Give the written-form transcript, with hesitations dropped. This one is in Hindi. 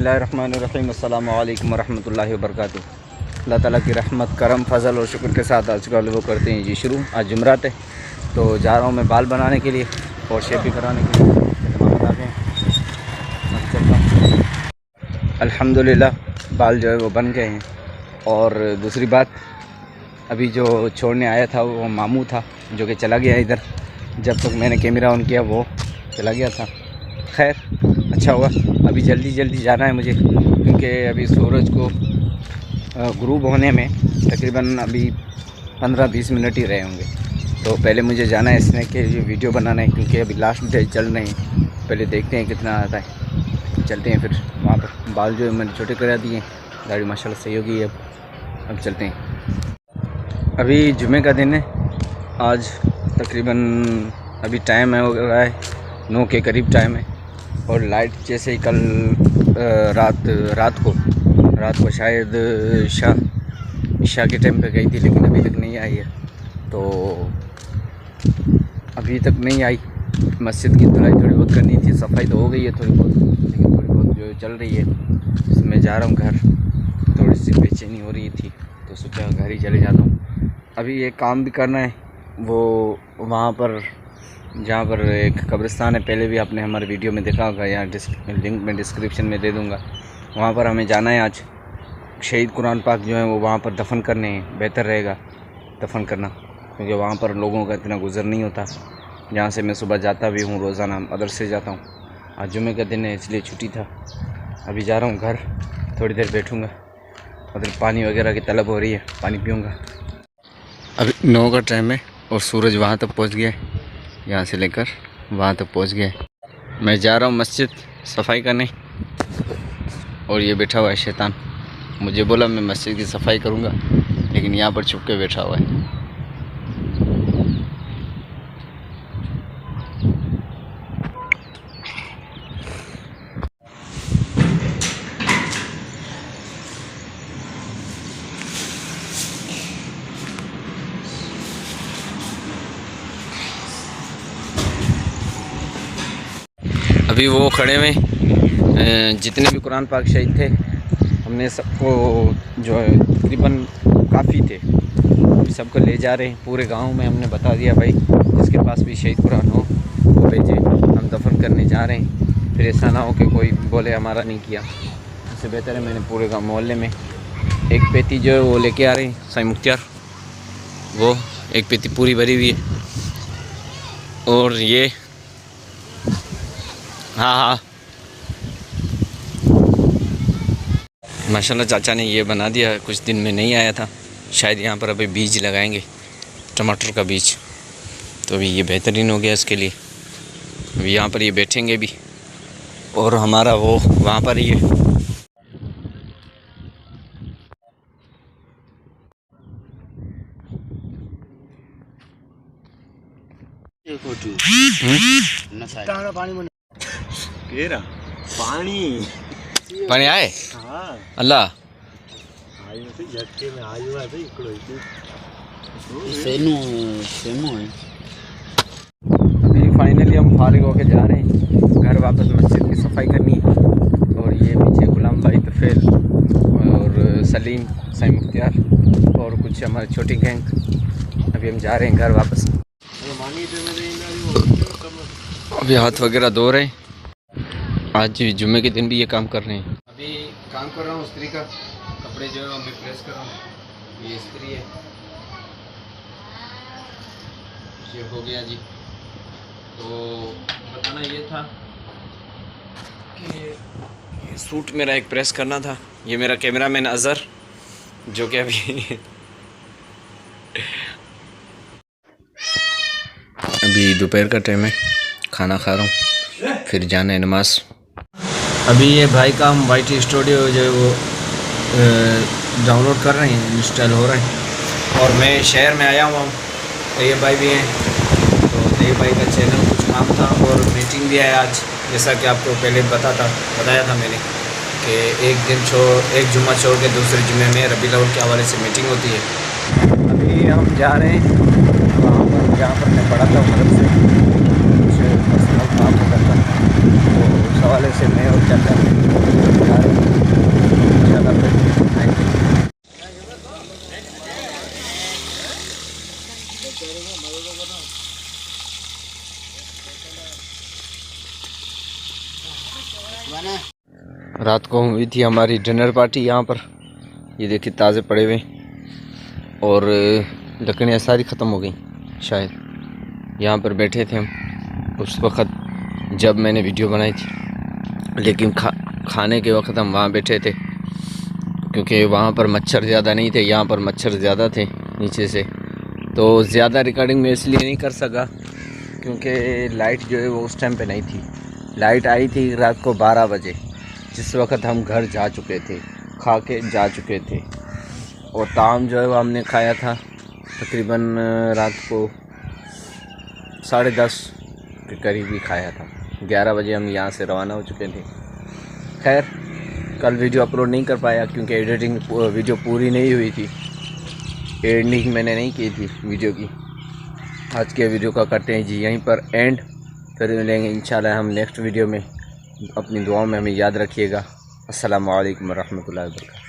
बिस्मिल्लाहिर्रहमानिर्रहीम अस्सलामु अलैकुम वरहमतुल्लाहि वबरकातुहू। अल्लाह ताला की रहमत करम फजल और शुक्र के साथ आज का वो करते हैं जी शुरू। आज जुमरात है तो जा रहा हूँ मैं बाल बनाने के लिए और शेप भी कराने के लिए। अल्हम्दुलिल्लाह बाल जो है वो बन गए हैं। और दूसरी बात, अभी जो छोड़ने आया था वो मामू था जो कि चला गया इधर। जब तक मैंने कैमरा ऑन किया वो चला गया था। खैर अच्छा हुआ, अभी जल्दी जल्दी जाना है मुझे क्योंकि अभी सूरज को गुरूब होने में तकरीबन अभी 15-20 मिनट ही रहे होंगे। तो पहले मुझे जाना है इसमें कि वीडियो बनाना है क्योंकि अभी लास्ट डे चल रहे हैं। पहले देखते हैं कितना आता है, चलते हैं फिर वहाँ पर। बाल जो है मैंने छोटे करा दिए, दाढ़ी माशाल्लाह सही होगी। अब चलते हैं। अभी जुमे का दिन है आज, तकरीबन अभी टाइम है हो रहा है 9 के करीब टाइम है। और लाइट जैसे ही कल रात को शायद ईशा के टाइम पे गई थी लेकिन अभी तक नहीं आई है। तो अभी तक नहीं आई। मस्जिद की धुलाई थोड़ी बहुत करनी थी, सफाई तो हो गई है थोड़ी बहुत, लेकिन थोड़ी बहुत जो चल रही है। मैं जा रहा हूँ घर, थोड़ी सी बेचैनी हो रही थी तो सोचा घर ही चले जाता हूँ। अभी एक काम भी करना है, वो वहाँ पर जहाँ पर एक कब्रिस्तान है, पहले भी आपने हमारे वीडियो में देखा होगा, या लिंक में डिस्क्रिप्शन में दे दूँगा। वहाँ पर हमें जाना है आज। शहीद कुरान पाक जो है वो वहाँ पर दफन करने हैं। बेहतर रहेगा दफन करना क्योंकि वहाँ पर लोगों का इतना गुज़र नहीं होता। जहाँ से मैं सुबह जाता भी हूँ, रोज़ाना मदरसे जाता हूँ। आज जुमे का दिन है इसलिए छुट्टी था। अभी जा रहा हूँ घर, थोड़ी देर बैठूँगा। उधर पानी वगैरह की तलब हो रही है, पानी पीऊँगा। अभी 9 का टाइम है और सूरज वहाँ तक पहुँच गया है, यहाँ से लेकर वहाँ तक पहुँच गया है। मैं जा रहा हूँ मस्जिद सफाई करने और ये बैठा हुआ है शैतान। मुझे बोला मैं मस्जिद की सफाई करूँगा लेकिन यहाँ पर छुप के बैठा हुआ है। अभी वो खड़े हुए जितने भी कुरान पाक शहीद थे, हमने सबको जो है तकरीबन काफ़ी थे, सबको ले जा रहे हैं। पूरे गांव में हमने बता दिया भाई जिसके पास भी शहीद कुरान हो वो भेजे, हम दफन करने जा रहे हैं। फिर ऐसा ना हो कि कोई बोले हमारा नहीं किया। इससे बेहतर है मैंने पूरे गाँव मोहल्ले में एक पेटी जो है वो लेके आ रहे हैं। साईं मुख्तियार वो एक पेटी पूरी भरी हुई है। और ये हाँ माशाल्लाह चाचा ने ये बना दिया। कुछ दिन में नहीं आया था, शायद यहाँ पर अभी बीज लगाएंगे, टमाटर का बीज। तो अभी ये बेहतरीन हो गया इसके लिए। अभी यहाँ पर ये बैठेंगे भी और हमारा वो वहाँ पर ही है। पानी आए अल्लाह अभी फाइनली हम फारिग होके जा रहे हैं घर वापस। मस्जिद की सफाई करनी है। और ये पीछे गुलाम भाई तफेल और सलीम, साईं मुख्तियार और कुछ हमारे छोटी गैंग। अभी हम जा रहे हैं घर वापस। अभी हाथ वगैरह धो रहे हैं। आज जुम्मे के दिन भी ये काम कर रहे हैं। अभी काम कर रहा हूँ इस्त्री का, कपड़े जो है मैं प्रेस कर रहा हूँ। ये इस्त्री है, ये हो गया जी। तो बताना ये था कि सूट मेरा एक प्रेस करना था। ये मेरा कैमरामैन अज़हर जो कि अभी दोपहर का टाइम है, खाना खा रहा हूँ, फिर जाना है नमाज। अभी ये भाई का हम वाईटी स्टूडियो जो है वो डाउनलोड कर रहे हैं, इंस्टॉल हो रहा है। और मैं शहर में आया हुआ हूँ, तैयब भाई भी हैं। तो तैयब भाई का चैनल कुछ काम था और मीटिंग भी है आज। जैसा कि आपको पहले बताया था मैंने कि एक जुम्मा छोड़ के दूसरे जुम्मे में रबीउल अव्वल के हवाले से मीटिंग होती है। अभी हम जा रहे हैं वहाँ पर जहाँ पर मैं पढ़ा था मदद से कुछ पर्सनल काम करता था, तो उस हवाले से मैं और चाचा रात को हुई थी हमारी डिनर पार्टी यहाँ पर। ये देखिए ताज़े पड़े हुए और लकड़ियाँ सारी ख़त्म हो गई शायद। यहाँ पर बैठे थे हम उस वक़्त जब मैंने वीडियो बनाई थी, लेकिन खाने के वक्त हम वहाँ बैठे थे क्योंकि वहाँ पर मच्छर ज़्यादा नहीं थे, यहाँ पर मच्छर ज़्यादा थे नीचे से। तो ज़्यादा रिकॉर्डिंग में इसलिए नहीं कर सका क्योंकि लाइट जो है वो उस टाइम पे नहीं थी। लाइट आई थी रात को 12 बजे, जिस वक्त हम घर जा चुके थे, खा के जा चुके थे। और ताम जो है वो हमने खाया था तकरीबन रात को 10:30 के करीब ही खाया था। 11 बजे हम यहाँ से रवाना हो चुके थे। खैर कल वीडियो अपलोड नहीं कर पाया क्योंकि एडिटिंग वीडियो पूरी नहीं हुई थी, एडिटिंग मैंने नहीं की थी वीडियो की। आज के वीडियो का करते हैं जी यहीं पर एंड, फिर मिलेंगे इंशाल्लाह हम नेक्स्ट वीडियो में। अपनी दुआओं में हमें याद रखिएगा। अस्सलामु अलैकुम रहमतुल्लाहि व बरकातहू।